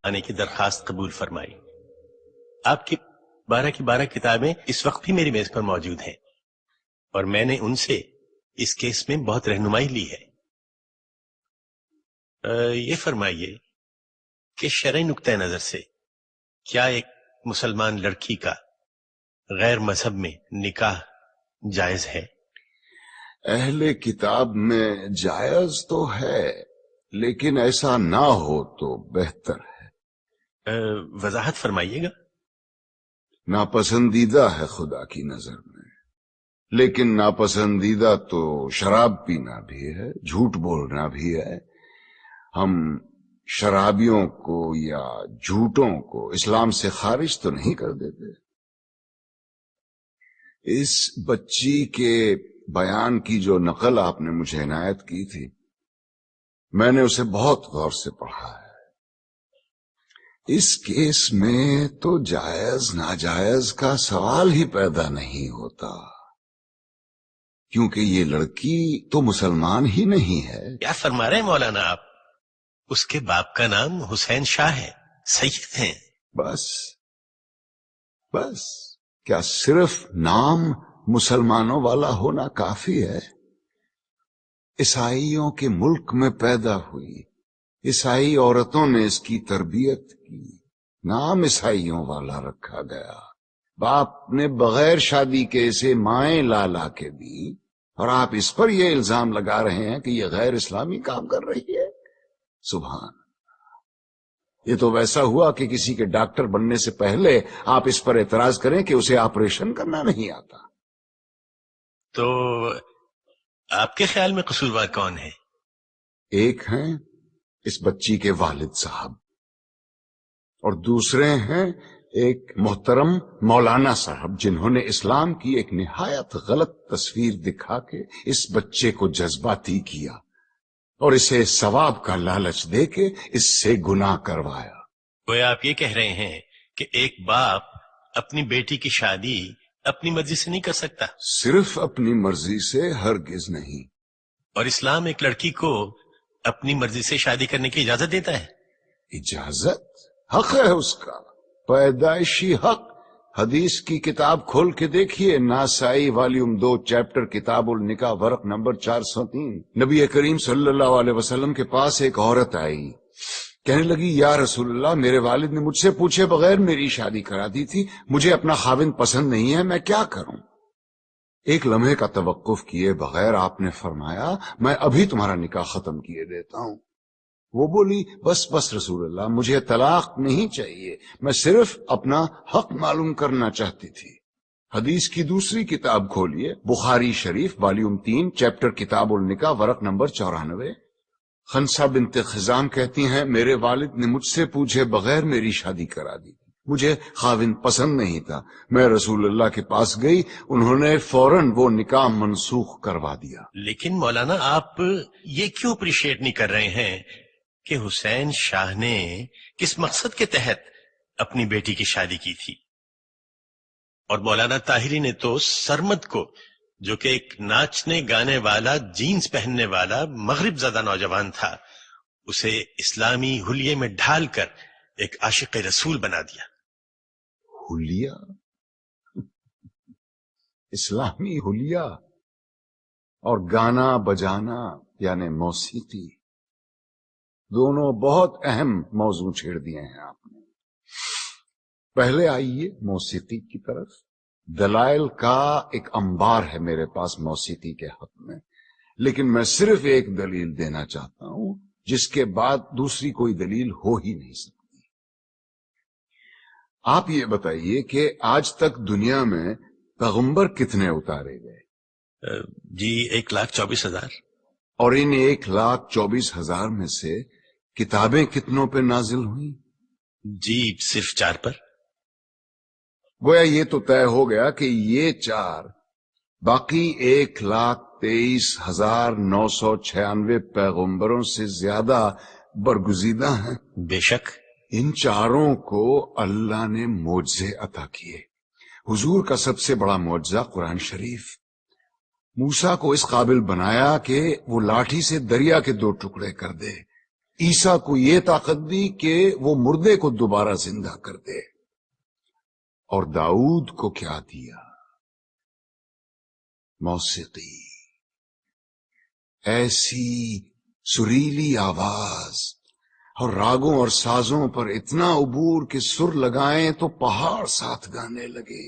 آنے کی درخواست قبول فرمائی۔ آپ کی 12 کتابیں اس وقت بھی میری میز پر موجود ہیں اور میں نے ان سے اس کیس میں بہت رہنمائی لی ہے۔ یہ فرمائیے کہ شرعی نقطہ نظر سے کیا ایک مسلمان لڑکی کا غیر مذہب میں نکاح جائز ہے؟ اہل کتاب میں جائز تو ہے، لیکن ایسا نہ ہو تو بہتر ہے۔ وضاحت فرمائیے گا۔ ناپسندیدہ ہے خدا کی نظر میں، لیکن ناپسندیدہ تو شراب پینا بھی ہے، جھوٹ بولنا بھی ہے۔ ہم شرابیوں کو یا جھوٹوں کو اسلام سے خارج تو نہیں کر دیتے۔ اس بچی کے بیان کی جو نقل آپ نے مجھے عنایت کی تھی، میں نے اسے بہت غور سے پڑھا ہے۔ اس کیس میں تو جائز ناجائز کا سوال ہی پیدا نہیں ہوتا، کیونکہ یہ لڑکی تو مسلمان ہی نہیں ہے۔ کیا فرما رہے ہیں مولانا آپ؟ اس کے باپ کا نام حسین شاہ ہے، سید ہیں۔ بس کیا صرف نام مسلمانوں والا ہونا کافی ہے؟ عیسائیوں کے ملک میں پیدا ہوئی، عیسائی عورتوں نے اس کی تربیت کی، نام عیسائیوں والا رکھا گیا، باپ نے بغیر شادی کے اسے مائیں لا کے دی، اور آپ اس پر یہ الزام لگا رہے ہیں کہ یہ غیر اسلامی کام کر رہی ہے۔ سبحان، یہ تو ویسا ہوا کہ کسی کے ڈاکٹر بننے سے پہلے آپ اس پر اعتراض کریں کہ اسے آپریشن کرنا نہیں آتا۔ تو آپ کے خیال میں قصوروار کون ہے؟ ایک ہیں اس بچی کے والد صاحب، اور دوسرے ہیں ایک محترم مولانا صاحب، جنہوں نے اسلام کی ایک نہایت غلط تصویر دکھا کے اس بچے کو جذباتی کیا اور اسے ثواب کا لالچ دے کے اس سے گناہ کروایا۔ گویا آپ یہ کہہ رہے ہیں کہ ایک باپ اپنی بیٹی کی شادی اپنی مرضی سے نہیں کر سکتا؟ صرف اپنی مرضی سے ہرگز نہیں۔ اور اسلام ایک لڑکی کو اپنی مرضی سے شادی کرنے کی اجازت دیتا ہے؟ اجازت؟ حق ہے اس کا، پیدائشی حق۔ حدیث کی کتاب کھول کے دیکھیے، ناسائی والیوم 2 چیپٹر کتاب النکاح ورق نمبر 403۔ نبی کریم صلی اللہ علیہ وسلم کے پاس ایک عورت آئی، کہنے لگی یا رسول اللہ، میرے والد نے مجھ سے پوچھے بغیر میری شادی کرا دی تھی، مجھے اپنا خاوند پسند نہیں ہے، میں کیا کروں؟ ایک لمحے کا توقف کیے بغیر آپ نے فرمایا میں ابھی تمہارا نکاح ختم کیے دیتا ہوں۔ وہ بولی بس رسول اللہ، مجھے طلاق نہیں چاہیے، میں صرف اپنا حق معلوم کرنا چاہتی تھی۔ حدیث کی دوسری کتاب کھولیے، بخاری شریف والیوم 3 چیپٹر کتاب النکاح ورق نمبر 94۔ خنسہ بنت خزام کہتی ہیں میرے والد نے مجھ سے پوچھے بغیر میری شادی کرا دی، مجھے خاوند پسند نہیں تھا، میں رسول اللہ کے پاس گئی، انہوں نے فوراً وہ نکاح منسوخ کروا دیا۔ لیکن مولانا آپ یہ کیوں اپریشیٹ نہیں کر رہے ہیں کہ حسین شاہ نے کس مقصد کے تحت اپنی بیٹی کی شادی کی تھی؟ اور مولانا طاہری نے تو سرمد کو، جو کہ ایک ناچنے گانے والا، جینز پہننے والا مغرب زدہ نوجوان تھا، اسے اسلامی حلیے میں ڈھال کر ایک عاشق رسول بنا دیا۔ حلیہ؟ اسلامی حلیہ اور گانا بجانا یعنی موسیقی، دونوں بہت اہم موضوع چھیڑ دیے ہیں آپ نے۔ پہلے آئیے موسیقی کی طرف۔ دلائل کا ایک انبار ہے میرے پاس موسیقی کے حق میں، لیکن میں صرف ایک دلیل دینا چاہتا ہوں جس کے بعد دوسری کوئی دلیل ہو ہی نہیں سکتی۔ آپ یہ بتائیے کہ آج تک دنیا میں پیغمبر کتنے اتارے گئے؟ جی 1,24,000۔ اور ان 1,24,000 میں سے کتابیں کتنوں پہ نازل ہوئیں؟ جی صرف 4 پر۔ گویا یہ تو طے ہو گیا کہ یہ 4 باقی 1,23,996 پیغمبروں سے زیادہ برگزیدہ ہیں۔ بے شک ان 4 کو اللہ نے معجزے عطا کیے۔ حضور کا سب سے بڑا معجزہ قرآن شریف، موسیٰ کو اس قابل بنایا کہ وہ لاٹھی سے دریا کے 2 ٹکڑے کر دے، عیسیٰ کو یہ طاقت دی کہ وہ مردے کو دوبارہ زندہ کر دے، اور داؤد کو کیا دیا؟ موسیقی، ایسی سریلی آواز اور راگوں اور سازوں پر اتنا عبور کہ سر لگائیں تو پہاڑ ساتھ گانے لگے،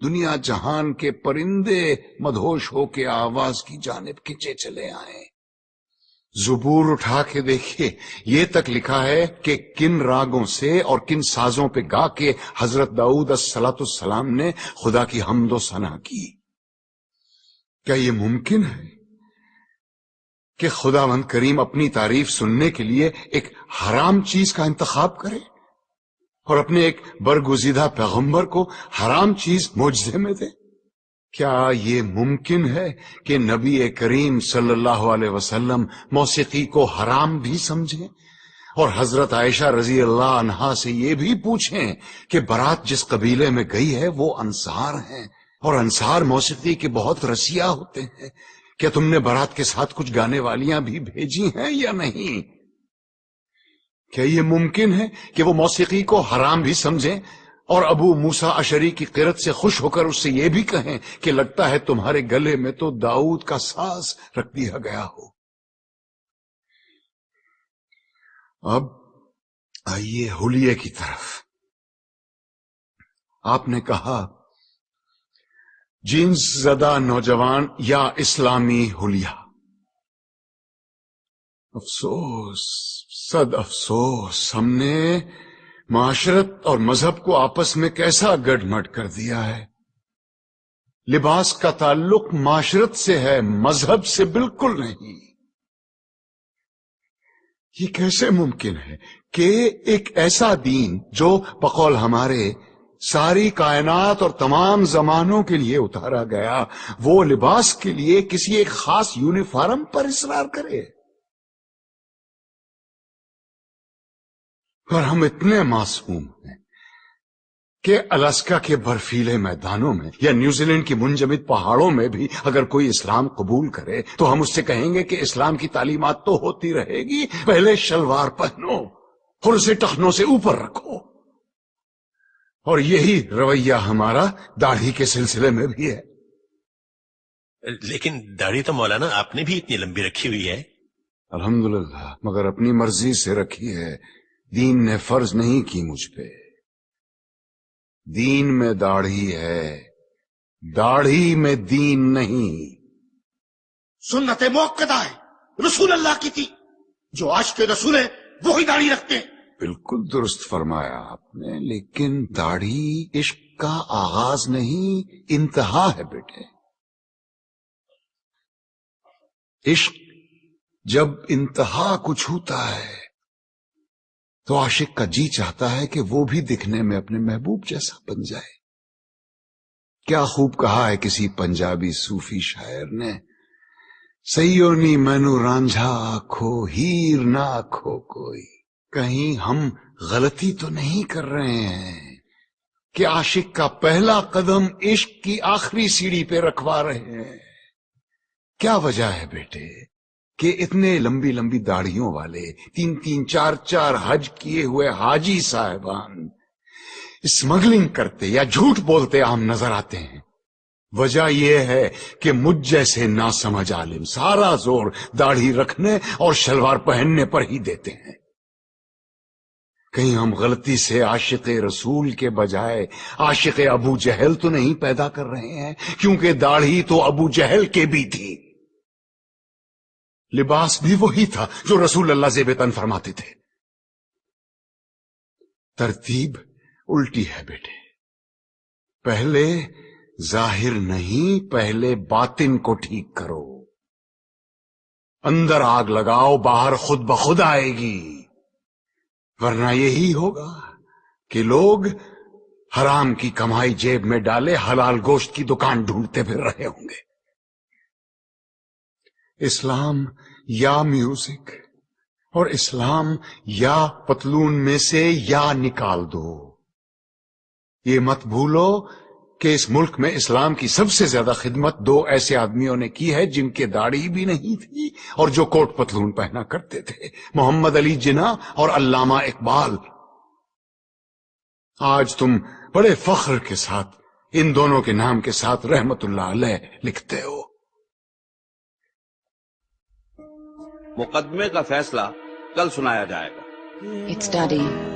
دنیا جہان کے پرندے مدہوش ہو کے آواز کی جانب کھنچے چلے آئیں۔ زبور اٹھا کے دیکھیے، یہ تک لکھا ہے کہ کن راگوں سے اور کن سازوں پہ گا کے حضرت داؤد الصلاۃ السلام نے خدا کی حمد و ثنا کی۔ کیا یہ ممکن ہے کہ خداوند کریم اپنی تعریف سننے کے لیے ایک حرام چیز کا انتخاب کرے اور اپنے ایک برگزیدہ پیغمبر کو حرام چیز معجزے میں دے؟ کیا یہ ممکن ہے کہ نبی کریم صلی اللہ علیہ وسلم موسیقی کو حرام بھی سمجھیں اور حضرت عائشہ رضی اللہ عنہا سے یہ بھی پوچھیں کہ برات جس قبیلے میں گئی ہے وہ انصار ہیں اور انصار موسیقی کے بہت رسیا ہوتے ہیں، کیا تم نے برات کے ساتھ کچھ گانے والیاں بھی بھیجی ہیں یا نہیں؟ کیا یہ ممکن ہے کہ وہ موسیقی کو حرام بھی سمجھیں اور ابو موسیٰ اشعری کی قرت سے خوش ہو کر اس سے یہ بھی کہیں کہ لگتا ہے تمہارے گلے میں تو داؤد کا ساز رکھ دیا گیا ہو؟ اب آئیے حلیے کی طرف۔ آپ نے کہا جینس زدہ نوجوان یا اسلامی حلیہ۔ افسوس، صد افسوس، ہم نے معاشرت اور مذہب کو آپس میں کیسا گڈ مڈ کر دیا ہے۔ لباس کا تعلق معاشرت سے ہے، مذہب سے بالکل نہیں۔ یہ کیسے ممکن ہے کہ ایک ایسا دین جو بقول ہمارے ساری کائنات اور تمام زمانوں کے لیے اتارا گیا، وہ لباس کے لیے کسی ایک خاص یونیفارم پر اصرار کرے؟ اور ہم اتنے معصوم ہیں کہ الاسکا کے برفیلے میدانوں میں یا نیوزی لینڈ کی منجمد پہاڑوں میں بھی اگر کوئی اسلام قبول کرے تو ہم اس سے کہیں گے کہ اسلام کی تعلیمات تو ہوتی رہے گی، پہلے شلوار پہنو اور اسے ٹخنوں سے اوپر رکھو۔ اور یہی رویہ ہمارا داڑھی کے سلسلے میں بھی ہے۔ لیکن داڑھی تو مولانا آپ نے بھی اتنی لمبی رکھی ہوئی ہے۔ الحمدللہ، مگر اپنی مرضی سے رکھی ہے، دین نے فرض نہیں کی مجھ پہ۔ دین میں داڑھی ہے، داڑھی میں دین نہیں۔ سنت موقدہ ہے، رسول اللہ کی تھی، جو عاشق رسول ہے وہی داڑھی رکھتے ہیں۔ بالکل درست فرمایا آپ نے، لیکن داڑھی عشق کا آغاز نہیں، انتہا ہے بیٹے۔ عشق جب انتہا کو چھوتا ہے تو عاشق کا جی چاہتا ہے کہ وہ بھی دکھنے میں اپنے محبوب جیسا بن جائے۔ کیا خوب کہا ہے کسی پنجابی صوفی شاعر نے، سیونی مینو رانجھا آکھو ہیر نہ آکھو کوئی۔ کہیں ہم غلطی تو نہیں کر رہے ہیں کہ عاشق کا پہلا قدم عشق کی آخری سیڑھی پہ رکھوا رہے ہیں؟ کیا وجہ ہے بیٹے کہ اتنے لمبی لمبی داڑھیوں والے 3-3 4-4 حج کیے ہوئے حاجی صاحبان اسمگلنگ کرتے یا جھوٹ بولتے عام نظر آتے ہیں؟ وجہ یہ ہے کہ مجھ جیسے ناسمجھ عالم سارا زور داڑھی رکھنے اور شلوار پہننے پر ہی دیتے ہیں۔ کہیں ہم غلطی سے عاشق رسول کے بجائے عاشق ابو جہل تو نہیں پیدا کر رہے ہیں؟ کیونکہ داڑھی تو ابو جہل کے بھی تھی، لباس بھی وہی تھا جو رسول اللہ زیب تن فرماتے تھے۔ ترتیب الٹی ہے بیٹے، پہلے ظاہر نہیں، پہلے باطن کو ٹھیک کرو۔ اندر آگ لگاؤ، باہر خود بخود آئے گی، ورنہ یہی ہوگا کہ لوگ حرام کی کمائی جیب میں ڈالے حلال گوشت کی دکان ڈھونڈتے پھر رہے ہوں گے۔ اسلام یا میوزک اور اسلام یا پتلون میں سے یا نکال دو۔ یہ مت بھولو کہ اس ملک میں اسلام کی سب سے زیادہ خدمت دو ایسے آدمیوں نے کی ہے جن کے داڑھی بھی نہیں تھی اور جو کوٹ پتلون پہنا کرتے تھے، محمد علی جناح اور علامہ اقبال۔ آج تم بڑے فخر کے ساتھ ان دونوں کے نام کے ساتھ رحمت اللہ علیہ لکھتے ہو۔ مقدمے کا فیصلہ کل سنایا جائے گا۔ It's Daddy.